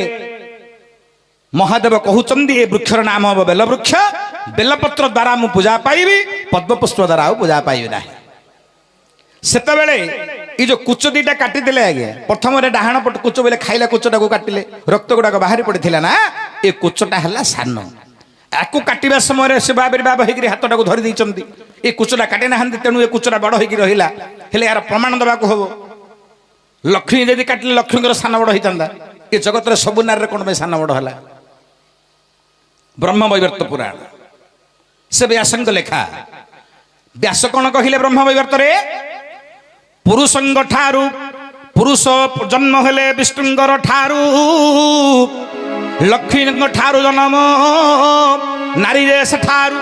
ମହାଦେବ କହୁଛନ୍ତି, ଏ ବୃକ୍ଷର ନାମ ହେବ ବେଲବୃକ୍ଷ। ବେଲପତ୍ର ଦ୍ୱାରା ମୁଁ ପୂଜା ପାଇବି, ପଦ୍ମପୁଷ୍ପ ଦ୍ୱାରା ଆଉ ପୂଜା ପାଇବି ନାହିଁ। ସେତେବେଳେ এই যে কুচ দুইটা কাটিদেলে আগে, প্রথমে ডাহাণ পট কুচ বলে খাইলা কুচটাকে কাটিলে, রক্ত গুড়াক বাহারি পড়িলা না, এ কুচটা হলা সান। আকু কাটিবা সময় শিব আবির্ভাব হয়ে হাতটাকে ধরি দিয়েছেন। এই কুচটা কাটি না, তেণু এ কুচটা বড় হয়ে রহিলা। হলে এর প্রমাণ দেওয়া হব। লক্ষ্মী যদি কাটিলে লক্ষ্মীর সান বড় হইতা, এ জগতের সবু নারীর কোণ সান বড় হলা? ব্রহ্মবৈবর্ত পুরাণ সে ব্যাসঙ্গ লেখা। ব্যাস কোণ কহিলে ব্রহ্মবৈবর্তরে, পুরুষঙ্গ ঠারু, পুরুষ জন্ম হলে বিষ্ণুঙ্গর ঠারু, লক্ষ্মীঙ্গ ঠারু জন্ম নারী রে সেঠারু।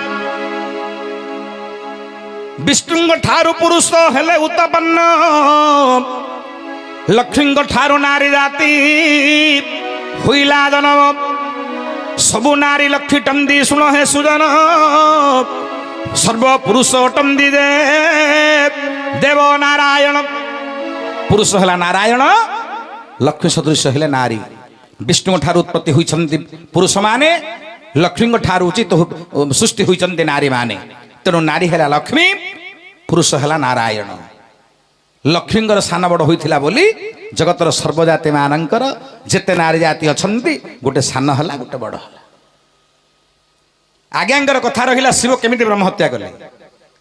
বিষ্ণুঙ্গ ঠারু পুরুষ হেলে উৎপন্ন, লক্ষ্মীঙ্গ ঠারু নারী জাতি হইলা জন্ম। সবু নারী লক্ষ্মী টন্দি শুণ হে সুজন, সর্বপুরুষ টন্দি দেব নারায়ণ। পুরুষ হলা নারায়ণ, লক্ষ্মী সদৃশ হলে নারী। বিষ্ণু ঠার উৎপত্তি হইছন্তি পুরুষ মানে, লক্ষ্মী ঠার উচিত সৃষ্টি হইছন্তি নারী মানে। তেণু নারী হেলা লক্ষ্মী, পুরুষ হেলা নারায়ণ। লক্ষ্মীঙ্গর সান বড় হইছিলা বলি জগতর সর্বজাতি মানঙ্কর যেতে নারী জাতি অছন্তি, গোটে সান হেলা, গোটে বড় হেলা। আজ্ঞাঙ্গর কথা রহিলা, শিব কেমিতি ব্রহ্মহত্যা কলে?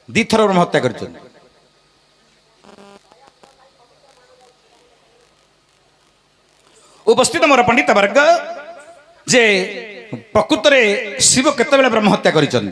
দ্বিথর ব্রহ্মহত্যা করেছেন। উপস্থিত মোর পণ্ডিত বর্গ, যে প্রকৃতরে শিব কেতবেলে ব্রহ্মহত্যা করেছেন?